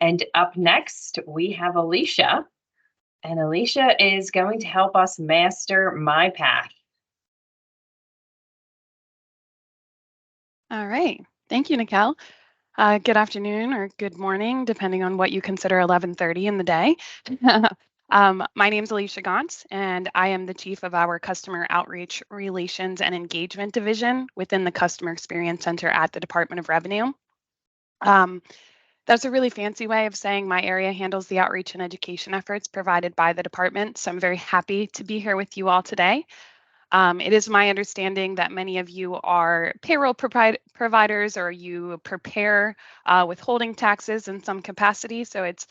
And up next, we have Alicia, and Alicia is going to help us master myPATH. All right. Thank you, Nikel. Good afternoon or good morning, depending on what you consider 11:30 in the day. My name is Alicia Gonse, and I am the chief of our Customer Outreach Relations and Engagement Division within the Customer Experience Center at the Department of Revenue. Um, that's a really fancy way of saying my area handles the outreach and education efforts provided by the department. So I'm very happy to be here with you all today. It is my understanding that many of you are payroll providers or you prepare withholding taxes in some capacity. So it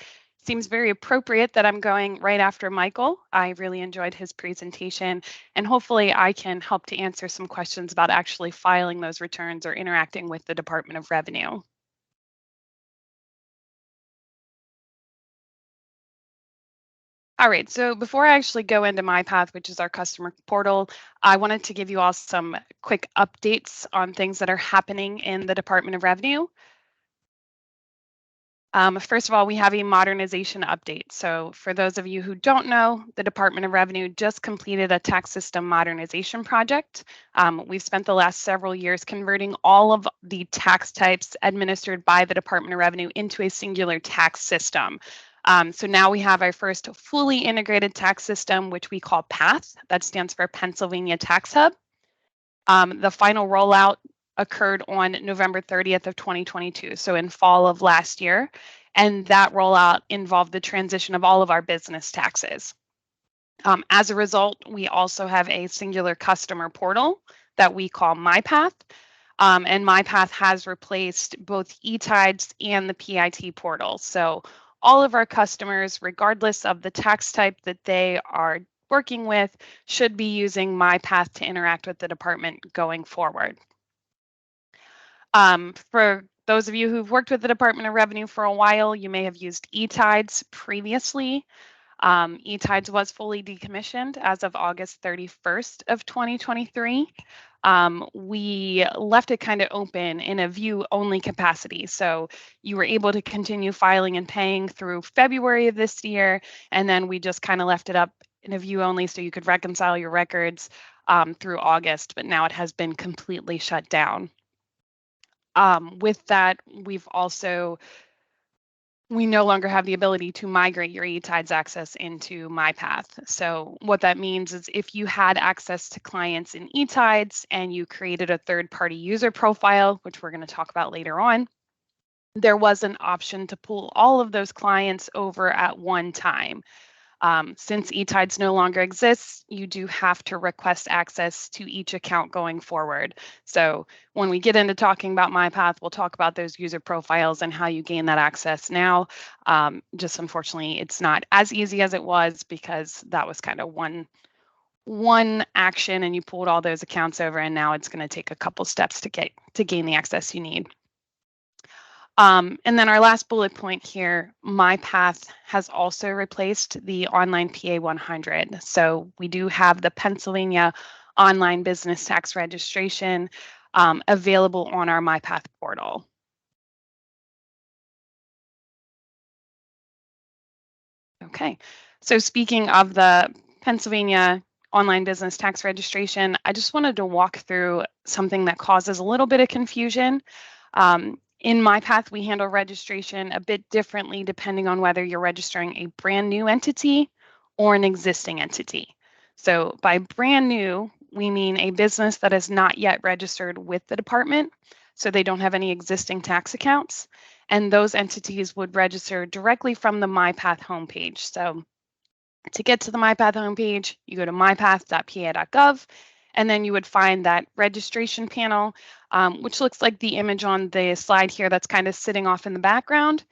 seems very appropriate that I'm going right after Michael. I really enjoyed his presentation, and hopefully I can help to answer some questions about actually filing those returns or interacting with the Department of Revenue. All right, so before I actually go into myPATH, which is our customer portal, I wanted to give you all some quick updates on things that are happening in the Department of Revenue. First of all, we have a modernization update. So for those of you who don't know, the Department of Revenue just completed a tax system modernization project. We've spent the last several years converting all of the tax types administered by the Department of Revenue into a singular tax system. So now we have our first fully integrated tax system, which we call PATH. That stands for Pennsylvania Tax Hub. The final rollout occurred on November 30th of 2022, so in fall of last year. And that rollout involved the transition of all of our business taxes. As a result, we also have a singular customer portal that we call myPATH. And myPATH has replaced both eTides and the PIT portal. So all of our customers, regardless of the tax type that they are working with, should be using myPATH to interact with the department going forward. For those of you who've worked with the Department of Revenue for a while, you may have used eTides previously. eTides was fully decommissioned as of August 31st of 2023. We left it kind of open in a view-only capacity. So you were able to continue filing and paying through February of this year, and then we just kind of left it up in a view-only so you could reconcile your records through August, but now it has been completely shut down. With that, we no longer have the ability to migrate your eTides access into myPATH. So what that means is if you had access to clients in eTides and you created a third-party user profile, which we're going to talk about later on, there was an option to pull all of those clients over at one time. Since eTides no longer exists, you do have to request access to each account going forward. So when we get into talking about myPATH, we'll talk about those user profiles and how you gain that access now. Just unfortunately, it's not as easy as it was because that was kind of one action and you pulled all those accounts over, and now it's going to take a couple steps to gain the access you need. And then our last bullet point here, myPATH has also replaced the online PA 100. So we do have the Pennsylvania online business tax registration available on our myPATH portal. Okay, so speaking of the Pennsylvania online business tax registration, I just wanted to walk through something that causes a little bit of confusion. In myPATH, we handle registration a bit differently depending on whether you're registering a brand new entity or an existing entity. So by brand new, we mean a business that is not yet registered with the department, so they don't have any existing tax accounts, and those entities would register directly from the myPATH homepage. So to get to the myPATH homepage, you go to mypath.pa.gov, and then you would find that registration panel, which looks like the image on the slide here that's kind of sitting off in the background.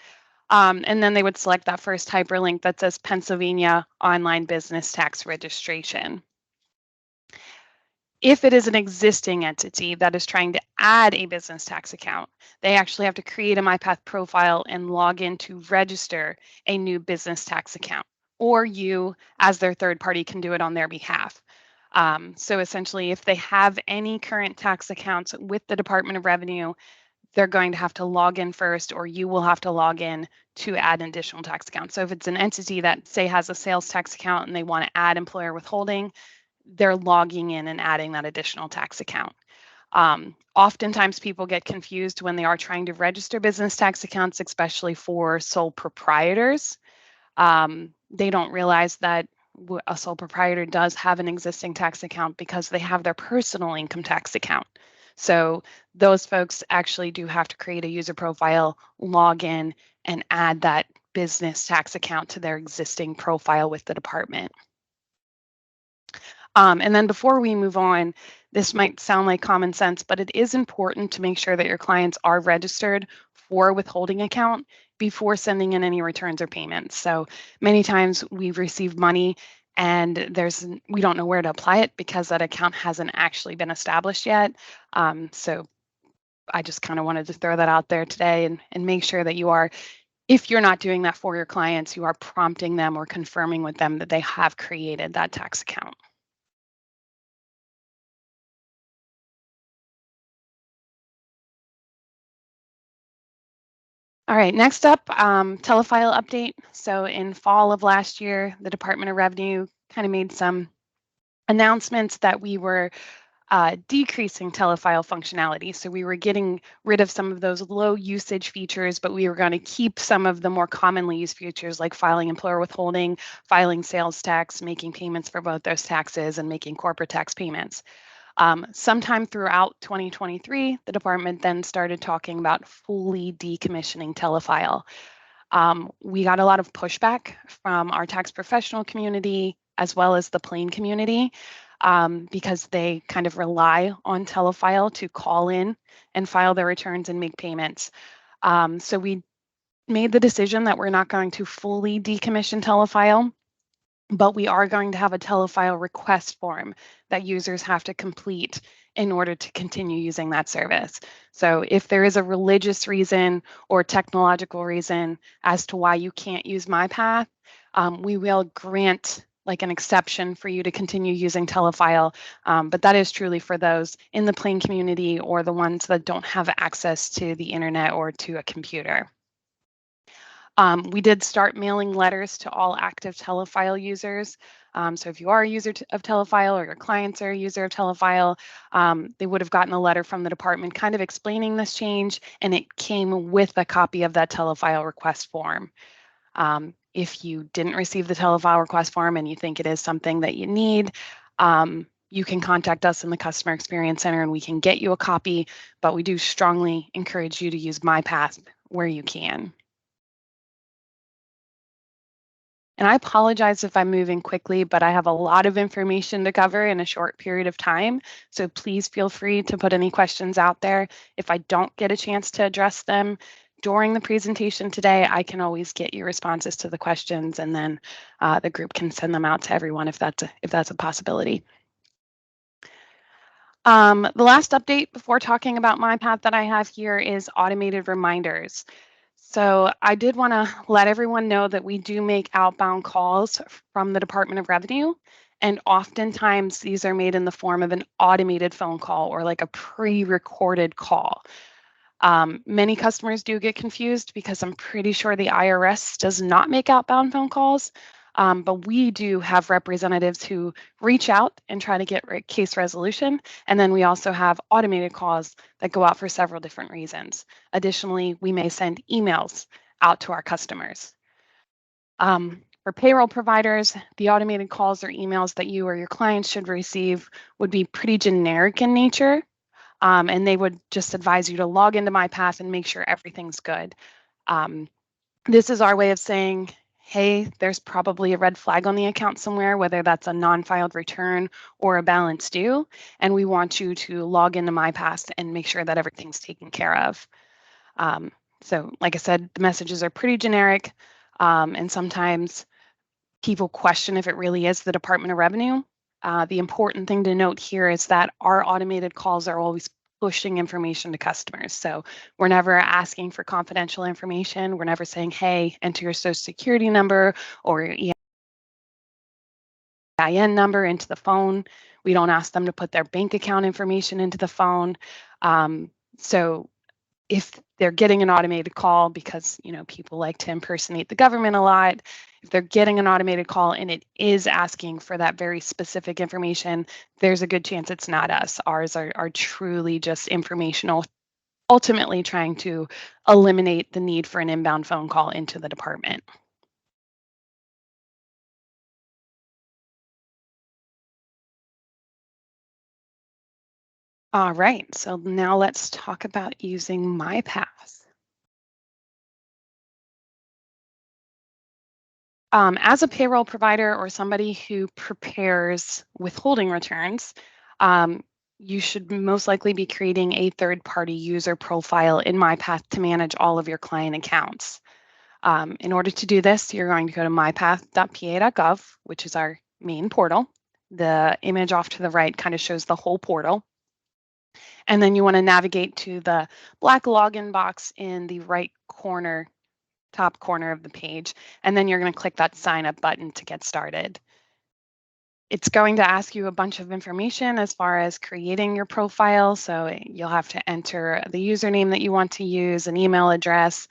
And then they would select that first hyperlink that says Pennsylvania Online Business Tax Registration. If it is an existing entity that is trying to add a business tax account, they actually have to create a myPATH profile and log in to register a new business tax account, or you, as their third party, can do it on their behalf. So essentially, if they have any current tax accounts with the Department of Revenue, they're going to have to log in first, or you will have to log in to add an additional tax account. So if it's an entity that, say, has a sales tax account and they want to add employer withholding, they're logging in and adding that additional tax account. Oftentimes people get confused when they are trying to register business tax accounts, especially for sole proprietors. They don't realize that a sole proprietor does have an existing tax account because they have their personal income tax account. So those folks actually do have to create a user profile, log in, and add that business tax account to their existing profile with the department. And then before we move on, this might sound like common sense, but it is important to make sure that your clients are registered for a withholding account before sending in any returns or payments. So many times we receive money and we don't know where to apply it because that account hasn't actually been established yet. So I just kind of wanted to throw that out there today and make sure that you are, if you're not doing that for your clients, you are prompting them or confirming with them that they have created that tax account. All right, next up, telefile update. So in fall of last year, the Department of Revenue kind of made some announcements that we were decreasing telefile functionality. So we were getting rid of some of those low usage features, but we were going to keep some of the more commonly used features like filing employer withholding, filing sales tax, making payments for both those taxes, and making corporate tax payments. Sometime throughout 2023, the department then started talking about fully decommissioning telefile. We got a lot of pushback from our tax professional community as well as the plain community because they kind of rely on telefile to call in and file their returns and make payments. So we made the decision that we're not going to fully decommission telefile, but we are going to have a telefile request form that users have to complete in order to continue using that service. So if there is a religious reason or technological reason as to why you can't use myPATH, we will grant like an exception for you to continue using telefile, but that is truly for those in the plain community or the ones that don't have access to the internet or to a computer. We did start mailing letters to all active telefile users. So if you are a user of telefile or your clients are a user of telefile, they would have gotten a letter from the department kind of explaining this change, and it came with a copy of that telefile request form. If you didn't receive the telefile request form and you think it is something that you need, you can contact us in the Customer Experience Center and we can get you a copy, but we do strongly encourage you to use myPATH where you can. And I apologize if I'm moving quickly, but I have a lot of information to cover in a short period of time. So please feel free to put any questions out there. If I don't get a chance to address them during the presentation today, I can always get your responses to the questions, and then the group can send them out to everyone if that's a possibility. The last update before talking about myPATH that I have here is automated reminders. So I did want to let everyone know that we do make outbound calls from the Department of Revenue, and oftentimes these are made in the form of an automated phone call or like a pre-recorded call. Many customers do get confused because I'm pretty sure the IRS does not make outbound phone calls, but we do have representatives who reach out and try to get case resolution. And then we also have automated calls that go out for several different reasons. Additionally, we may send emails out to our customers. For payroll providers, the automated calls or emails that you or your clients should receive would be pretty generic in nature. And they would just advise you to log into myPATH and make sure everything's good. This is our way of saying, hey, there's probably a red flag on the account somewhere, whether that's a non-filed return or a balance due, and we want you to log into myPATH and make sure that everything's taken care of. So like I said, the messages are pretty generic, and sometimes people question if it really is the Department of Revenue. The important thing to note here is that our automated calls are always pushing information to customers. So we're never asking for confidential information. We're never saying, hey, enter your social security number or your EIN number into the phone. We don't ask them to put their bank account information into the phone. So if they're getting an automated call, because people like to impersonate the government a lot, if they're getting an automated call and it is asking for that very specific information, there's a good chance it's not us. Ours are truly just informational, ultimately trying to eliminate the need for an inbound phone call into the department. All right, so now let's talk about using myPATH. As a payroll provider or somebody who prepares withholding returns, um, you should most likely be creating a third-party user profile in myPATH to manage all of your client accounts. In order to do this, you're going to go to mypath.pa.gov, which is our main portal. The image off to the right kind of shows the whole portal. And then you want to navigate to the black login box in the right corner, top corner of the page. And then you're going to click that sign up button to get started. It's going to ask you a bunch of information as far as creating your profile. So you'll have to enter the username that you want to use, an email address.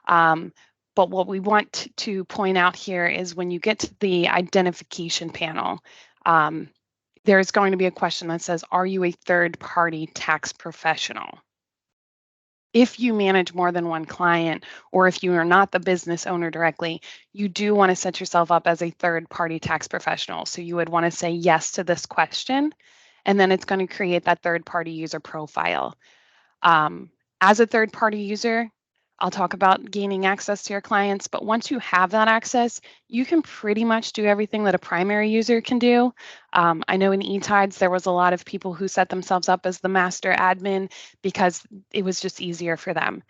But what we want to point out here is when you get to the identification panel, there's going to be a question that says, are you a third-party tax professional? If you manage more than one client, or if you are not the business owner directly, you do want to set yourself up as a third-party tax professional. So you would want to say yes to this question, and then it's going to create that third-party user profile. As a third-party user, I'll talk about gaining access to your clients, but once you have that access, you can pretty much do everything that a primary user can do. I know in eTides, there was a lot of people who set themselves up as the master admin because it was just easier for them.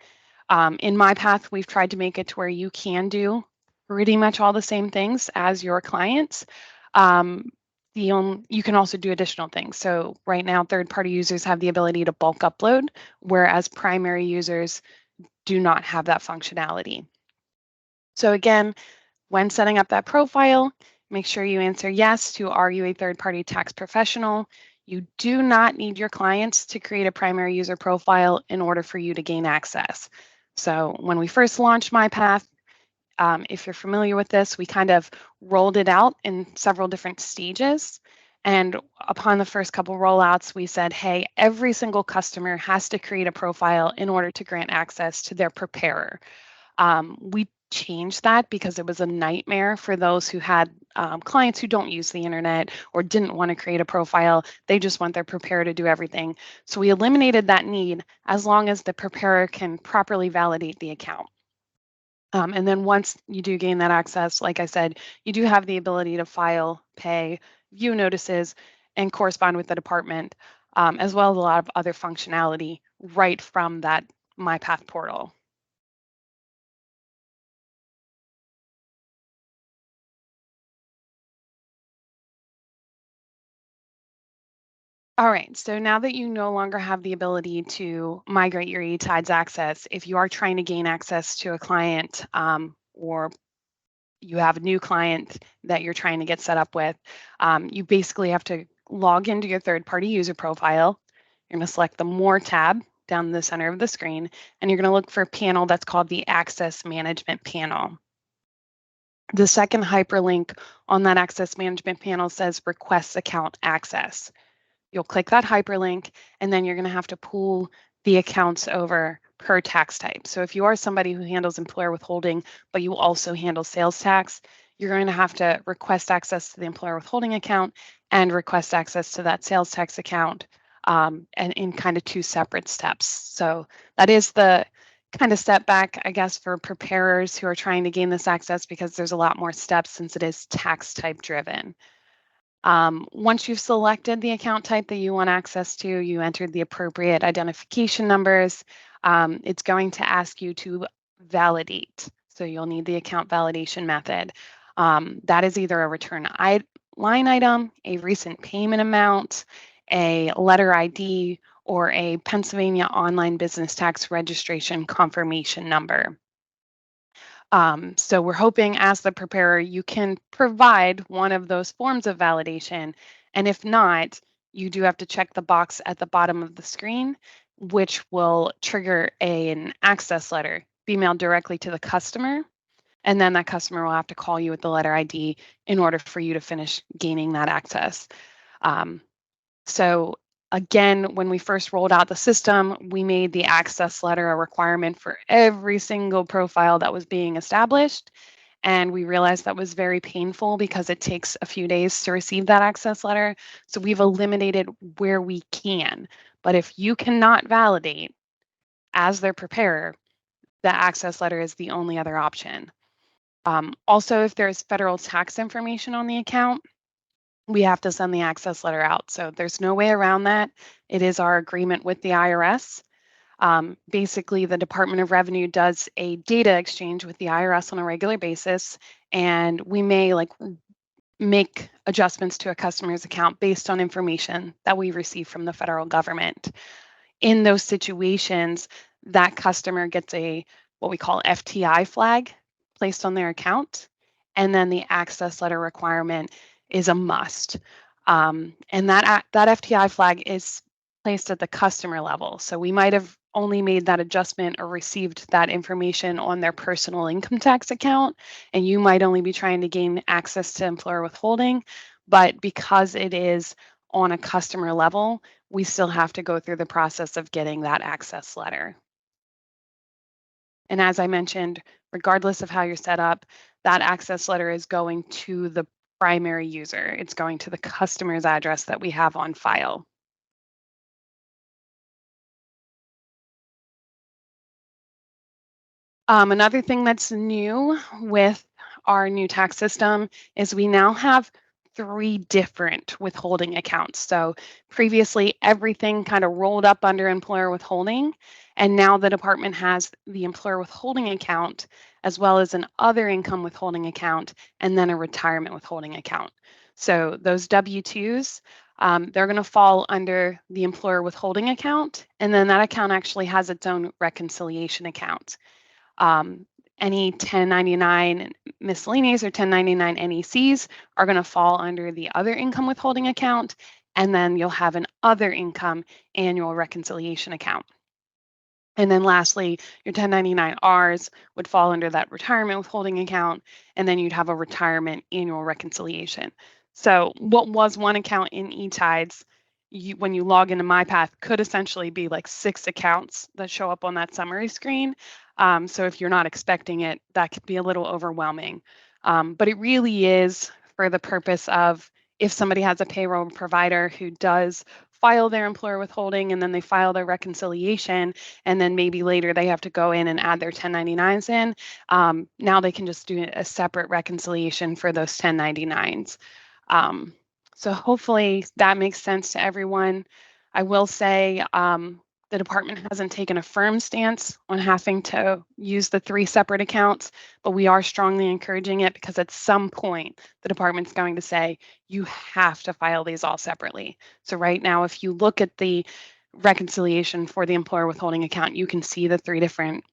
In myPATH, we've tried to make it to where you can do pretty much all the same things as your clients. You can also do additional things. So right now, third-party users have the ability to bulk upload, whereas primary users do not have that functionality. So again, when setting up that profile, make sure you answer yes to are you a third-party tax professional? You do not need your clients to create a primary user profile in order for you to gain access. So when we first launched myPATH, if you're familiar with this, we kind of rolled it out in several different stages. And upon the first couple rollouts, we said, hey, every single customer has to create a profile in order to grant access to their preparer. We changed that because it was a nightmare for those who had clients who don't use the internet or didn't want to create a profile. They just want their preparer to do everything. So we eliminated that need as long as the preparer can properly validate the account. And then once you do gain that access, like I said, you do have the ability to file, pay, view notices, and correspond with the department, as well as a lot of other functionality right from that myPATH portal. All right, so now that you no longer have the ability to migrate your eTides access, if you are trying to gain access to a client or you have a new client that you're trying to get set up with, you basically have to log into your third-party user profile. You're going to select the More tab down the center of the screen, and you're going to look for a panel that's called the Access Management Panel. The second hyperlink on that Access Management panel says Request Account Access. You'll click that hyperlink, and then you're going to have to pull the accounts over per tax type. So if you are somebody who handles employer withholding, but you also handle sales tax, you're going to have to request access to the employer withholding account and request access to that sales tax account, and in kind of two separate steps. So that is the kind of step back, I guess, for preparers who are trying to gain this access, because there's a lot more steps since it is tax type driven. Once you've selected the account type that you want access to, you entered the appropriate identification numbers. It's going to ask you to validate. So you'll need the account validation method. That is either a return line item, a recent payment amount, a letter ID, or a Pennsylvania online business tax registration confirmation number. So we're hoping as the preparer, you can provide one of those forms of validation. And if not, you do have to check the box at the bottom of the screen which will trigger an access letter be mailed directly to the customer. And then that customer will have to call you with the letter ID in order for you to finish gaining that access. Um, so again, when we first rolled out the system, we made the access letter a requirement for every single profile that was being established. And we realized that was very painful because it takes a few days to receive that access letter. So we've eliminated where we can. But if you cannot validate as their preparer, the access letter is the only other option. Also, if there's federal tax information on the account, we have to send the access letter out. So there's no way around that. It is our agreement with the IRS. Basically, the Department of Revenue does a data exchange with the IRS on a regular basis, and we may make adjustments to a customer's account based on information that we receive from the federal government. In those situations, that customer gets a what we call FTI flag placed on their account, and then the access letter requirement is a must. And that FTI flag is placed at the customer level. So we might have only made that adjustment or received that information on their personal income tax account, and you might only be trying to gain access to employer withholding. But because it is on a customer level, we still have to go through the process of getting that access letter. And as I mentioned, regardless of how you're set up, that access letter is going to the primary user. It's going to the customer's address that we have on file. Another thing that's new with our new tax system is we now have 3 different withholding accounts. So previously, everything kind of rolled up under employer withholding, and now the department has the employer withholding account as well as an other income withholding account and then a retirement withholding account. So those W-2s, they're going to fall under the employer withholding account, and then that account actually has its own reconciliation account. Um, any 1099 miscellaneous or 1099 NECs are going to fall under the other income withholding account, and then you'll have an other income annual reconciliation account. And then lastly, your 1099-Rs would fall under that retirement withholding account, and then you'd have a retirement annual reconciliation. So what was one account in eTides, when you log into myPATH, could essentially be like 6 accounts that show up on that summary screen. So if you're not expecting it, that could be a little overwhelming. But it really is for the purpose of if somebody has a payroll provider who does file their employer withholding and then they file their reconciliation, and then maybe later they have to go in and add their 1099s in. Now they can just do a separate reconciliation for those 1099s. So hopefully that makes sense to everyone. I will say the department hasn't taken a firm stance on having to use the 3 separate accounts, but we are strongly encouraging it because at some point the department's going to say you have to file these all separately. So right now, if you look at the reconciliation for the employer withholding account, you can see the 3 different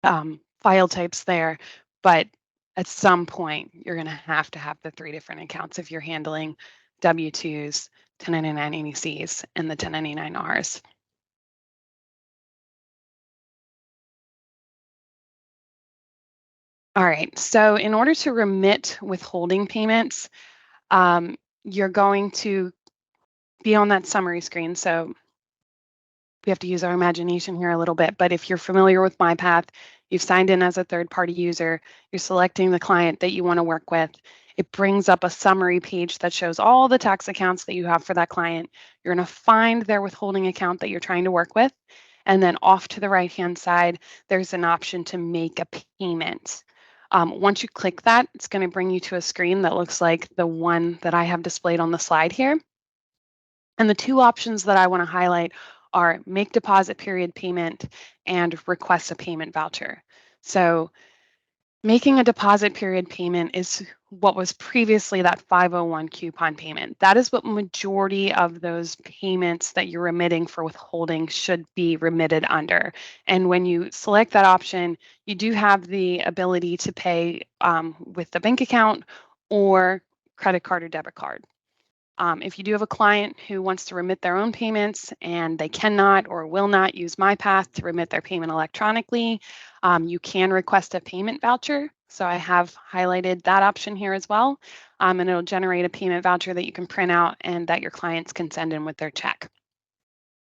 file types there, but at some point you're going to have the 3 different accounts if you're handling W-2s, 1099 NECs, and the 1099-Rs. All right, so in order to remit withholding payments, you're going to be on that summary screen. So we have to use our imagination here a little bit, but if you're familiar with myPATH, you've signed in as a third-party user, you're selecting the client that you want to work with. It brings up a summary page that shows all the tax accounts that you have for that client. You're going to find their withholding account that you're trying to work with, and then off to the right-hand side, there's an option to make a payment. Once you click that, it's going to bring you to a screen that looks like the one that I have displayed on the slide here. And the 2 options that I want to highlight are make deposit period payment and request a payment voucher. So making a deposit period payment is what was previously that 501 coupon payment. That is what majority of those payments that you're remitting for withholding should be remitted under. And when you select that option, you do have the ability to pay with the bank account or credit card or debit card. If you do have a client who wants to remit their own payments and they cannot or will not use myPATH to remit their payment electronically, you can request a payment voucher. So I have highlighted that option here as well, and it'll generate a payment voucher that you can print out and that your clients can send in with their check.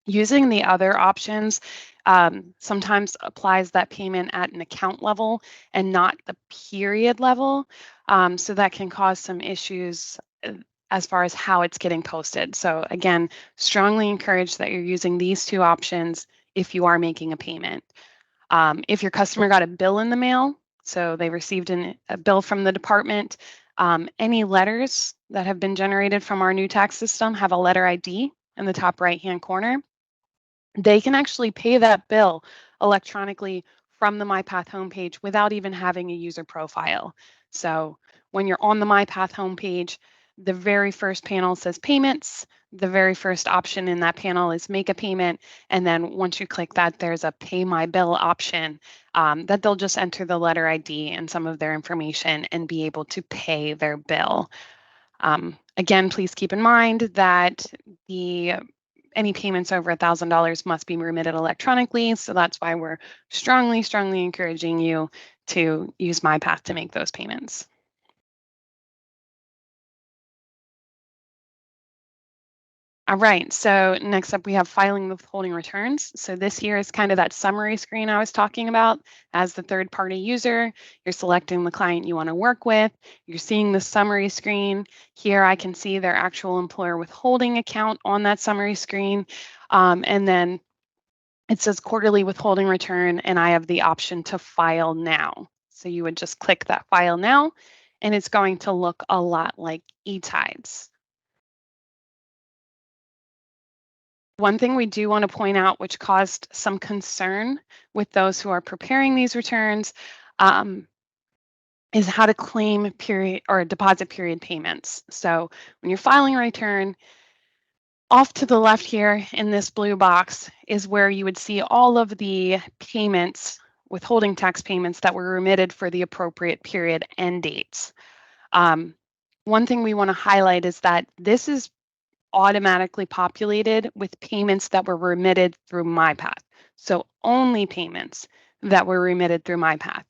Using the other options sometimes applies that payment at an account level and not the period level. So that can cause some issues as far as how it's getting posted. So again, strongly encourage that you're using these two options if you are making a payment. If your customer got a bill in the mail, so they received a bill from the department, any letters that have been generated from our new tax system have a letter ID in the top right-hand corner. They can actually pay that bill electronically from the myPATH homepage without even having a user profile. So when you're on the myPATH homepage, the very first panel says payments. The very first option in that panel is make a payment. And then once you click that, there's a pay my bill option that they'll just enter the letter ID and some of their information and be able to pay their bill. Again, please keep in mind that any payments over $1,000 must be remitted electronically. So that's why we're strongly, strongly encouraging you to use myPATH to make those payments. All right, so next up we have filing withholding returns. So this here is kind of that summary screen I was talking about. As the third-party user, you're selecting the client you want to work with. You're seeing the summary screen. Here I can see their actual employer withholding account on that summary screen. And then it says quarterly withholding return, and I have the option to file now. So you would just click that file now, and it's going to look a lot like eTides. One thing we do want to point out, which caused some concern with those who are preparing these returns, is how to claim period or deposit period payments. So when you're filing a return, off to the left here in this blue box is where you would see all of the payments, withholding tax payments that were remitted for the appropriate period end dates. One thing we want to highlight is that this is automatically populated with payments that were remitted through myPATH. So only payments that were remitted through myPATH.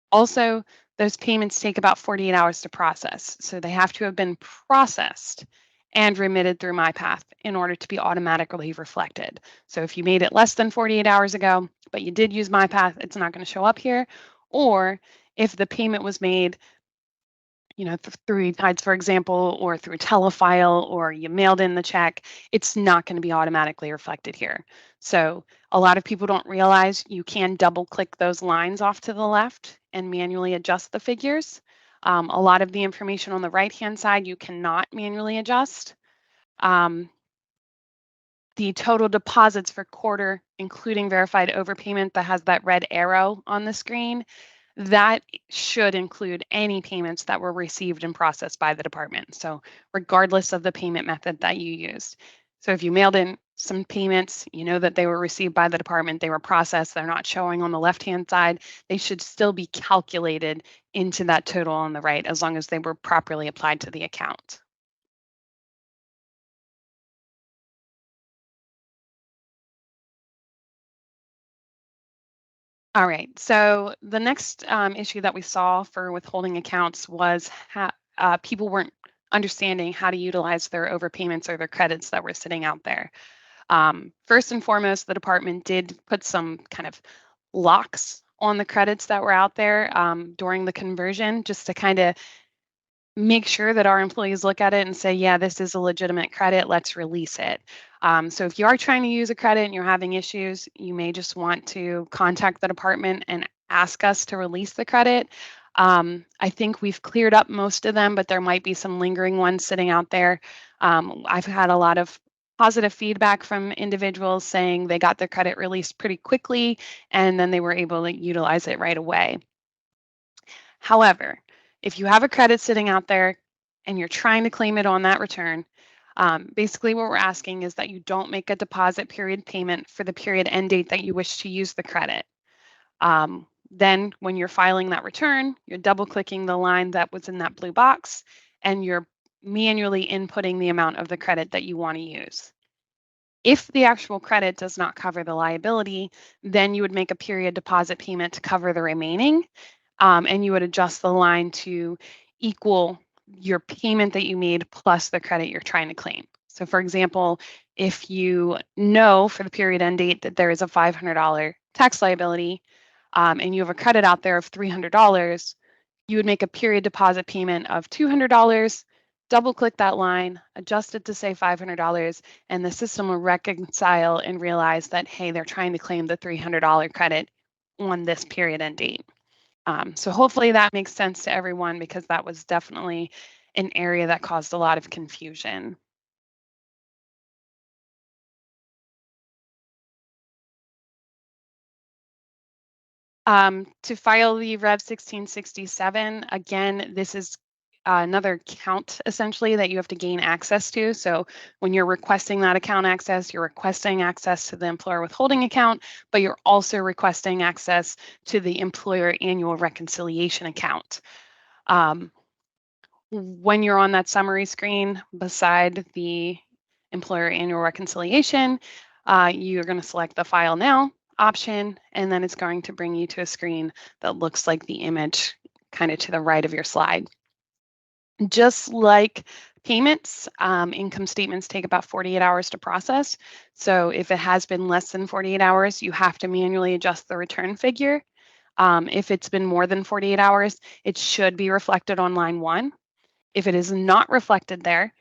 Also, those payments take about 48 hours to process. So they have to have been processed and remitted through myPATH in order to be automatically reflected. So if you made it less than 48 hours ago, but you did use myPATH, it's not going to show up here. Or if the payment was made through eTides, for example, or through Telefile, or you mailed in the check, it's not going to be automatically reflected here. So a lot of people don't realize you can double click those lines off to the left and manually adjust the figures. A lot of the information on the right-hand side, you cannot manually adjust. The total deposits for quarter, including verified overpayment that has that red arrow on the screen, that should include any payments that were received and processed by the department. So regardless of the payment method that you used. So if you mailed in some payments, you know that they were received by the department, they were processed, they're not showing on the left-hand side, they should still be calculated into that total on the right as long as they were properly applied to the account. All right, so the next issue that we saw for withholding accounts was people weren't understanding how to utilize their overpayments or their credits that were sitting out there. First and foremost, the department did put some kind of locks on the credits that were out there during the conversion, just to kind of make sure that our employees look at it and say, yeah, this is a legitimate credit, let's release it. So if you are trying to use a credit and you're having issues, you may just want to contact the department and ask us to release the credit. I think we've cleared up most of them, but there might be some lingering ones sitting out there. I've had a lot of positive feedback from individuals saying they got their credit released pretty quickly and then they were able to utilize it right away. However, if you have a credit sitting out there and you're trying to claim it on that return, basically what we're asking is that you don't make a deposit period payment for the period end date that you wish to use the credit. Then when you're filing that return, you're double clicking the line that was in that blue box and you're manually inputting the amount of the credit that you want to use. If the actual credit does not cover the liability, then you would make a period deposit payment to cover the remaining, and you would adjust the line to equal your payment that you made plus the credit you're trying to claim. So for example, if you know for the period end date that there is a $500 tax liability, and you have a credit out there of $300, you would make a period deposit payment of $200, double click that line, adjust it to say $500, and the system will reconcile and realize that, hey, they're trying to claim the $300 credit on this period end date. So hopefully that makes sense to everyone, because that was definitely an area that caused a lot of confusion. To file the Rev 1667, again, this is another account essentially that you have to gain access to. So when you're requesting that account access, you're requesting access to the employer withholding account, but you're also requesting access to the employer annual reconciliation account. When you're on that summary screen beside the employer annual reconciliation, you're going to select the File Now option, and then it's going to bring you to a screen that looks like the image kind of to the right of your slide. Just like payments, income statements take about 48 hours to process. So if it has been less than 48 hours, you have to manually adjust the return figure. If it's been more than 48 hours, it should be reflected on line 1. If it is not reflected there,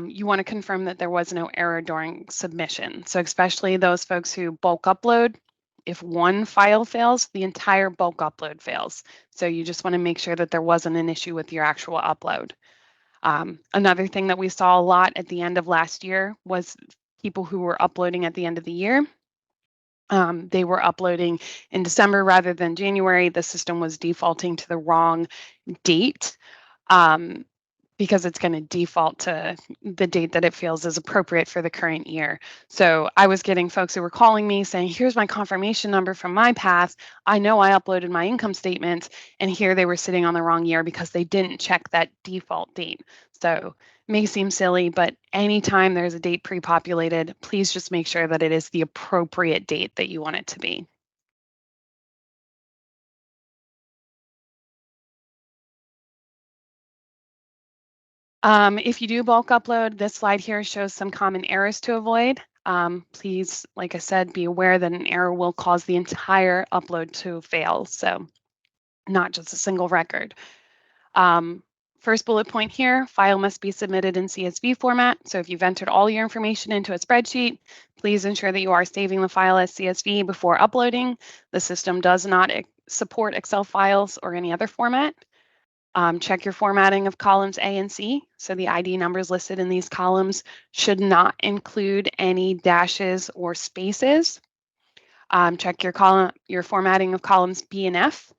you want to confirm that there was no error during submission. So especially those folks who bulk upload, if one file fails, the entire bulk upload fails. So you just want to make sure that there wasn't an issue with your actual upload. Another thing that we saw a lot at the end of last year was people who were uploading at the end of the year. They were uploading in December rather than January. The system was defaulting to the wrong date. Because it's going to default to the date that it feels is appropriate for the current year. So I was getting folks who were calling me saying, here's my confirmation number from myPATH. I know I uploaded my income statement, and here they were sitting on the wrong year because they didn't check that default date. So it may seem silly, but anytime there's a date pre-populated, please just make sure that it is the appropriate date that you want it to be. If you do bulk upload, this slide here shows some common errors to avoid. Please, like I said, be aware that an error will cause the entire upload to fail, so not just a single record. First bullet point here, file must be submitted in CSV format. So if you've entered all your information into a spreadsheet, please ensure that you are saving the file as CSV before uploading. The system does not support Excel files or any other format. Check your formatting of columns A and C. So the ID numbers listed in these columns should not include any dashes or spaces. Check your formatting of columns B and F.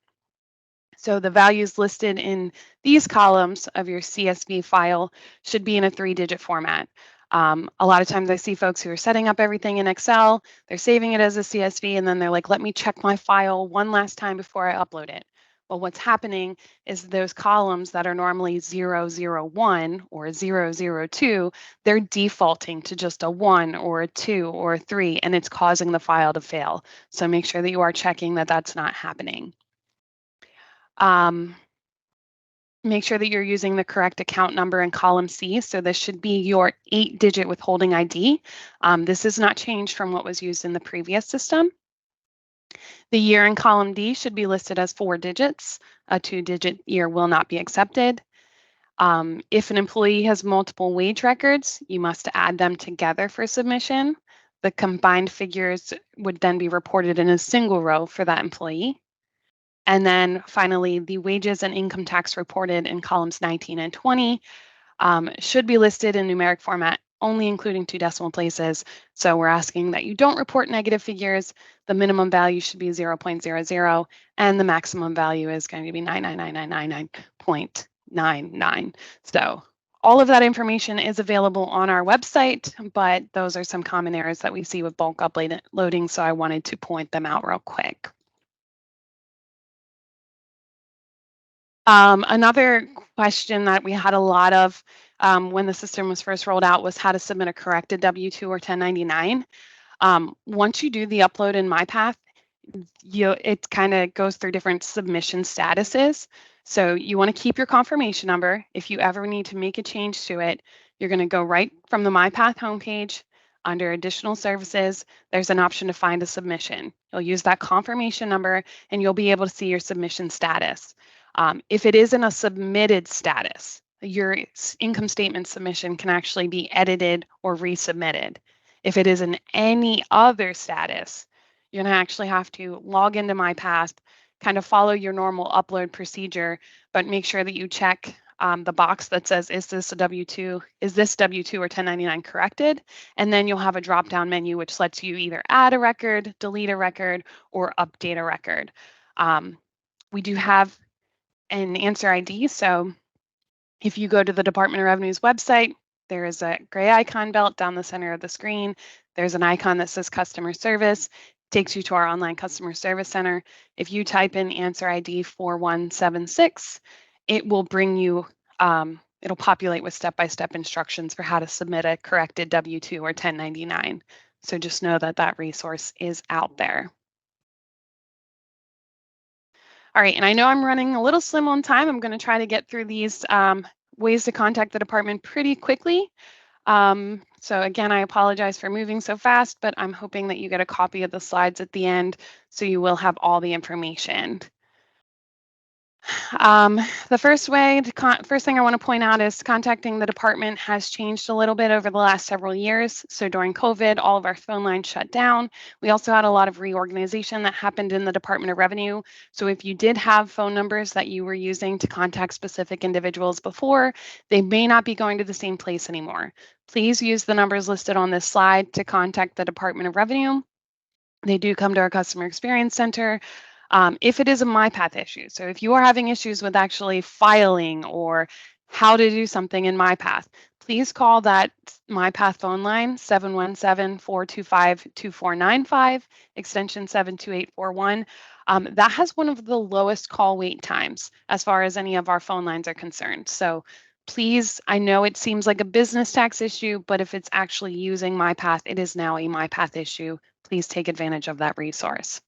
So the values listed in these columns of your CSV file should be in a 3-digit format. A lot of times I see folks who are setting up everything in Excel, they're saving it as a CSV, and then they're like, let me check my file one last time before I upload it. Well, what's happening is those columns that are normally 001 or 002, they're defaulting to just a 1 or a 2 or a 3, and it's causing the file to fail. So make sure that you are checking that that's not happening. Make sure that you're using the correct account number in column C. So this should be your 8-digit withholding ID. This is not changed from what was used in the previous system. The year in column D should be listed as 4 digits. A 2-digit year will not be accepted. If an employee has multiple wage records, you must add them together for submission. The combined figures would then be reported in a single row for that employee. And then finally, the wages and income tax reported in columns 19 and 20 should be listed in numeric format, only including 2 decimal places. So we're asking that you don't report negative figures. The minimum value should be 0.00, and the maximum value is going to be 99999.99. So all of that information is available on our website, but those are some common errors that we see with bulk uploading, so I wanted to point them out real quick. Another question that we had a lot of when the system was first rolled out was how to submit a corrected W-2 or 1099. Once you do the upload in myPath, it kind of goes through different submission statuses. So you want to keep your confirmation number. If you ever need to make a change to it, you're going to go right from the myPath homepage under additional services. There's an option to find a submission. You'll use that confirmation number and you'll be able to see your submission status. If it is in a submitted status, your income statement submission can actually be edited or resubmitted. If it is in any other status, you're going to actually have to log into myPath, kind of follow your normal upload procedure, but make sure that you check the box that says, is this a W-2? Is this W-2 or 1099 corrected? And then you'll have a drop-down menu which lets you either add a record, delete a record, or update a record. We do have an answer ID. So if you go to the Department of Revenue's website, there is a gray icon belt down the center of the screen. There's an icon that says customer service, takes you to our online customer service center. If you type in answer ID 4176, it will bring you, it'll populate with step-by-step instructions for how to submit a corrected W-2 or 1099. So just know that that resource is out there. All right, and I know I'm running a little slim on time. I'm going to try to get through these ways to contact the department pretty quickly. So again, I apologize for moving so fast, but I'm hoping that you get a copy of the slides at the end so you will have all the information. The first thing I want to point out is contacting the department has changed a little bit over the last several years. So during COVID, all of our phone lines shut down. We also had a lot of reorganization that happened in the Department of Revenue. So if you did have phone numbers that you were using to contact specific individuals before, they may not be going to the same place anymore. Please use the numbers listed on this slide to contact the Department of Revenue. They do come to our Customer Experience Center. If it is a myPath issue, so if you are having issues with actually filing or how to do something in myPath, please call that myPath phone line, 717-425-2495, extension 72841. That has one of the lowest call wait times as far as any of our phone lines are concerned. So please, I know it seems like a business tax issue, but if it's actually using myPath, it is now a myPath issue. Please take advantage of that resource.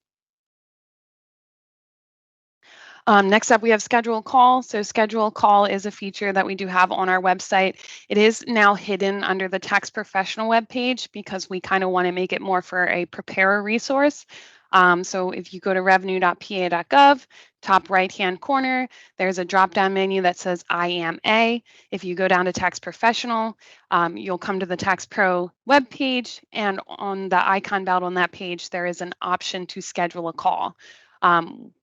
Next up, we have schedule a call. So schedule a call is a feature that we do have on our website. It is now hidden under the tax professional webpage because we kind of want to make it more for a preparer resource. So if you go to revenue.pa.gov, top right-hand corner, there's a drop-down menu that says IMA. If you go down to tax professional, you'll come to the Tax Pro webpage, and on the icon belt on that page, there is an option to schedule a call.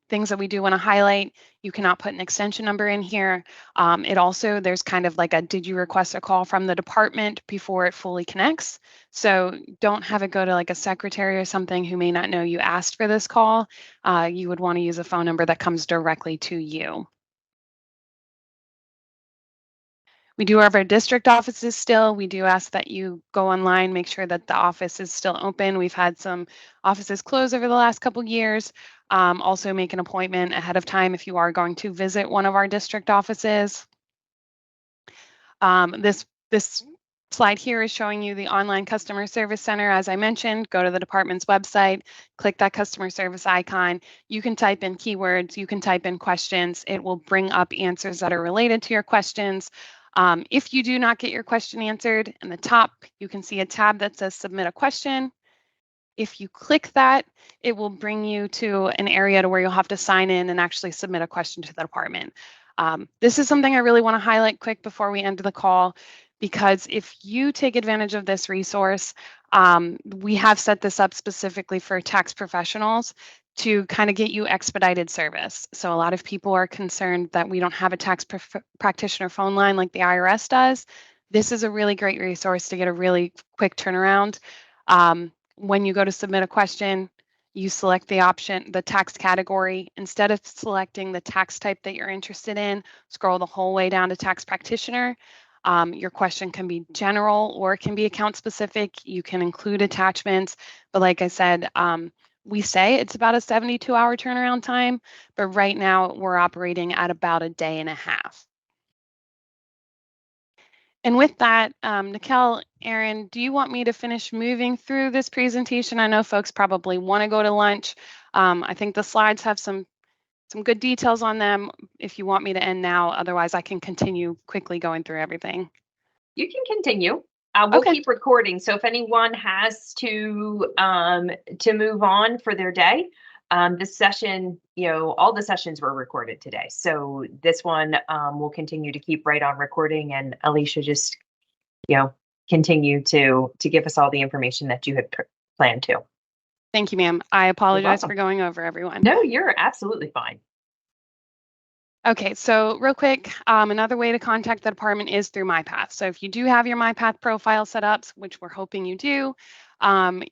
Things that we do want to highlight, you cannot put an extension number in here. There's kind of like a, did you request a call from the department before it fully connects? So don't have it go to like a secretary or something who may not know you asked for this call. You would want to use a phone number that comes directly to you. We do have our district offices still. We do ask that you go online, make sure that the office is still open. We've had some offices close over the last couple years. Also make an appointment ahead of time if you are going to visit one of our district offices. This slide here is showing you the online customer service center. As I mentioned, go to the department's website, click that customer service icon. You can type in keywords, you can type in questions. It will bring up answers that are related to your questions. If you do not get your question answered, in the top, you can see a tab that says submit a question. If you click that, it will bring you to an area to where you'll have to sign in and actually submit a question to the department. This is something I really want to highlight quick before we end the call, because if you take advantage of this resource, we have set this up specifically for tax professionals to kind of get you expedited service. So a lot of people are concerned that we don't have a tax practitioner phone line like the IRS does. This is a really great resource to get a really quick turnaround. When you go to submit a question, you select the option, the tax category. Instead of selecting the tax type that you're interested in, scroll the whole way down to tax practitioner. Your question can be general or it can be account specific. You can include attachments, but like I said, we say it's about a 72-hour turnaround time, but right now we're operating at about a day and a half. And with that, Nikel, Aaron, do you want me to finish moving through this presentation? I know folks probably want to go to lunch. I think the slides have some good details on them if you want me to end now. Otherwise, I can continue quickly going through everything. You can continue. We'll Okay. keep recording. So if anyone has to move on for their day, this session, all the sessions were recorded today. So this one will continue to keep right on recording, and Alicia just continue to give us all the information that you had planned to. Thank you, ma'am. I You're apologize for welcome. going over, everyone. No, you're absolutely fine. Okay, so real quick, another way to contact the department is through myPATH. So if you do have your myPATH profile set up, which we're hoping you do,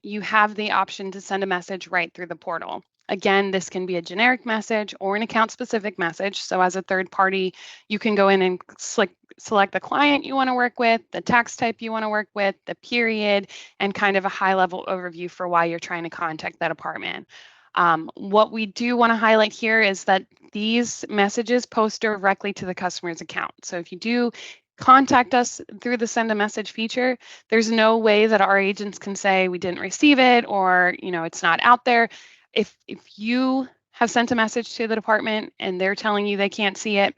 you have the option to send a message right through the portal. Again, this can be a generic message or an account-specific message. So as a third party, you can go in and select the client you want to work with, the tax type you want to work with, the period, and kind of a high-level overview for why you're trying to contact that department. What we do want to highlight here is that these messages post directly to the customer's account. So if you do contact us through the send a message feature, there's no way that our agents can say we didn't receive it or it's not out there. If you have sent a message to the department and they're telling you they can't see it,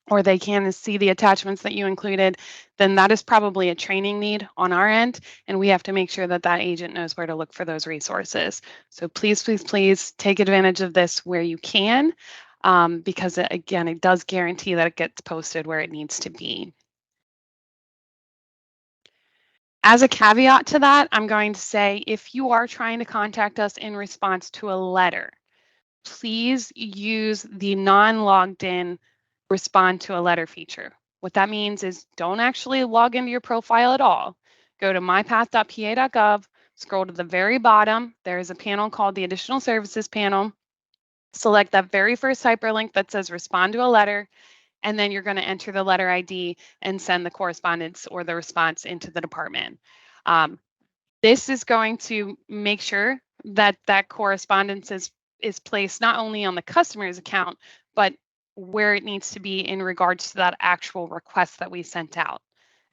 or they can see the attachments that you included, then that is probably a training need on our end, and we have to make sure that that agent knows where to look for those resources. So please, please, please take advantage of this where you can, because again, it does guarantee that it gets posted where it needs to be. As a caveat to that, I'm going to say if you are trying to contact us in response to a letter, please use the non-logged in respond to a letter feature. What that means is don't actually log into your profile at all. Go to mypath.pa.gov, scroll to the very bottom. There is a panel called the Additional Services panel. Select that very first hyperlink that says respond to a letter, and then you're going to enter the letter ID and send the correspondence or the response into the department. This is going to make sure that that correspondence is placed not only on the customer's account, but where it needs to be in regards to that actual request that we sent out.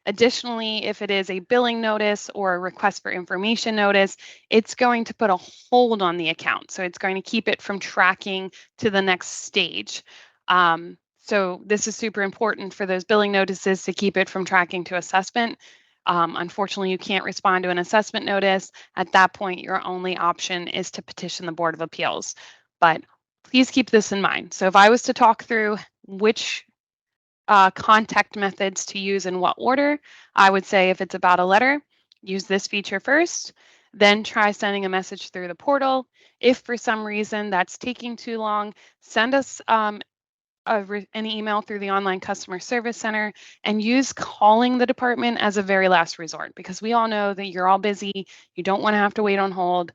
Additionally, if it is a billing notice or a request for information notice, it's going to put a hold on the account. So it's going to keep it from tracking to the next stage. So this is super important for those billing notices to keep it from tracking to assessment. Unfortunately, you can't respond to an assessment notice. At that point, your only option is to petition the Board of Appeals. But please keep this in mind. So if I was to talk through which contact methods to use in what order, I would say if it's about a letter, use this feature first, then try sending a message through the portal. If for some reason that's taking too long, send us an email through the online customer service center, and use calling the department as a very last resort, because we all know that you're all busy. You don't want to have to wait on hold.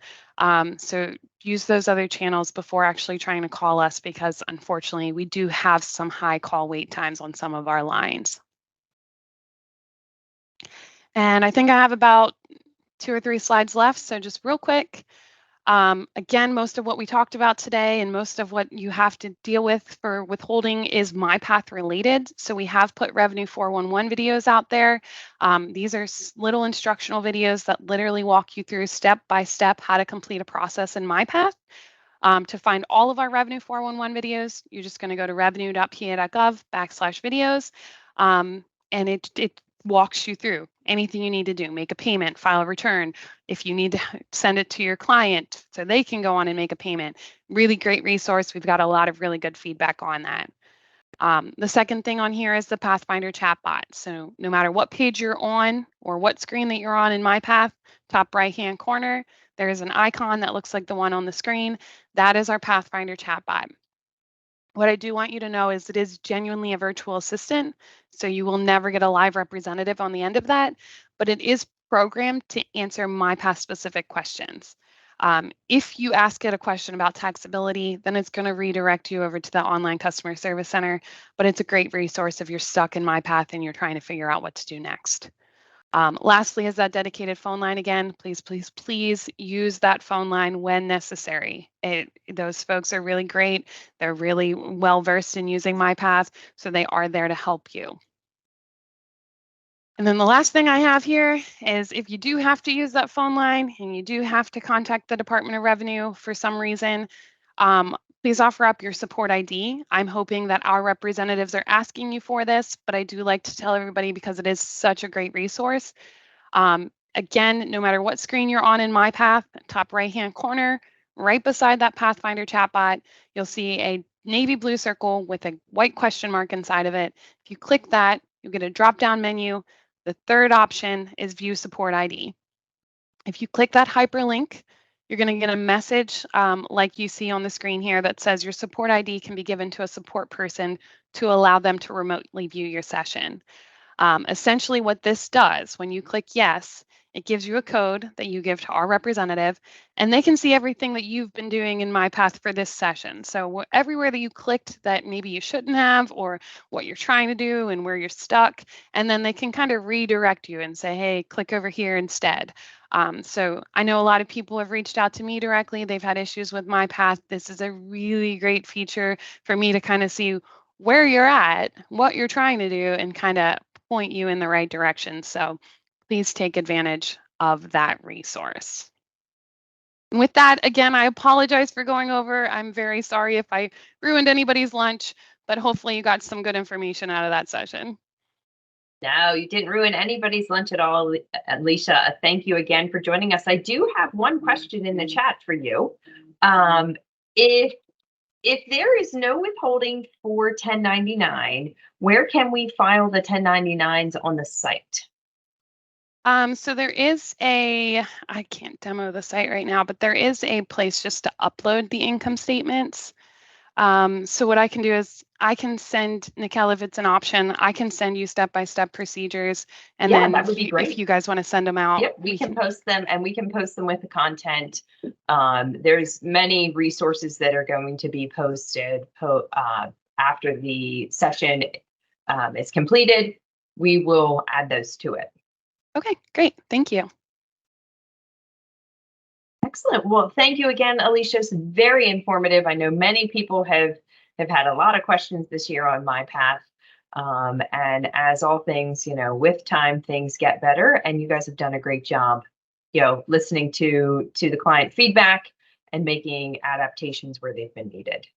So use those other channels before actually trying to call us, because unfortunately we do have some high call wait times on some of our lines. And I think I have about 2 or 3 slides left. So just real quick, again, most of what we talked about today and most of what you have to deal with for withholding is myPATH related. So we have put Revenue 411 videos out there. These are little instructional videos that literally walk you through step by step how to complete a process in myPATH. To find all of our Revenue 411 videos, you're just going to go to revenue.pa.gov/videos. And it walks you through anything you need to do. Make a payment, file a return. If you need to send it to your client so they can go on and make a payment. Really great resource. We've got a lot of really good feedback on that. The second thing on here is the Pathfinder chatbot. So no matter what page you're on or what screen that you're on in myPATH, top right-hand corner, there is an icon that looks like the one on the screen. That is our Pathfinder chatbot. What I do want you to know is it is genuinely a virtual assistant, so you will never get a live representative on the end of that, but it is programmed to answer myPATH specific questions. If you ask it a question about taxability, then it's going to redirect you over to the online customer service center, but it's a great resource if you're stuck in myPATH and you're trying to figure out what to do next. Lastly, is that dedicated phone line again. Please, please, please use that phone line when necessary. Those folks are really great. They're really well versed in using myPATH, so they are there to help you. And then the last thing I have here is if you do have to use that phone line and you do have to contact the Department of Revenue for some reason, please offer up your support ID. I'm hoping that our representatives are asking you for this, but I do like to tell everybody because it is such a great resource. Again, no matter what screen you're on in myPATH, top right-hand corner, right beside that Pathfinder chatbot, you'll see a navy blue circle with a white question mark inside of it. If you click that, you get a drop-down menu. The third option is View Support ID. If you click that hyperlink, you're going to get a message like you see on the screen here that says your support ID can be given to a support person to allow them to remotely view your session. Essentially, what this does when you click yes, it gives you a code that you give to our representative, and they can see everything that you've been doing in myPATH for this session. So everywhere that you clicked that maybe you shouldn't have, or what you're trying to do and where you're stuck, and then they can kind of redirect you and say, hey, click over here instead. So I know a lot of people have reached out to me directly. They've had issues with myPATH. This is a really great feature for me to kind of see where you're at, what you're trying to do, and kind of point you in the right direction. So please take advantage of that resource. And with that, again, I apologize for going over. I'm very sorry if I ruined anybody's lunch, but hopefully you got some good information out of that session. No, you didn't ruin anybody's lunch at all, Alicia. Thank you again for joining us. I do have one question in the chat for you. If there is no withholding for 1099, where can we file the 1099s on the site? So there is I can't demo the site right now, but there is a place just to upload the income statements. So what I can do is I can send, Nikel, if it's an option, I can send you step-by-step procedures. And Yeah, then that would be if great. you guys want to send them out, Yep, we can post them, and we can post them with the content. There's many resources that are going to be posted after the session is completed. We will add those to it. Okay, great. Thank you. Excellent. Well, thank you again, Alicia. It's very informative. I know many people have had a lot of questions this year on myPATH. And as all things, with time, things get better. And you guys have done a great job, listening to the client feedback and making adaptations where they've been needed.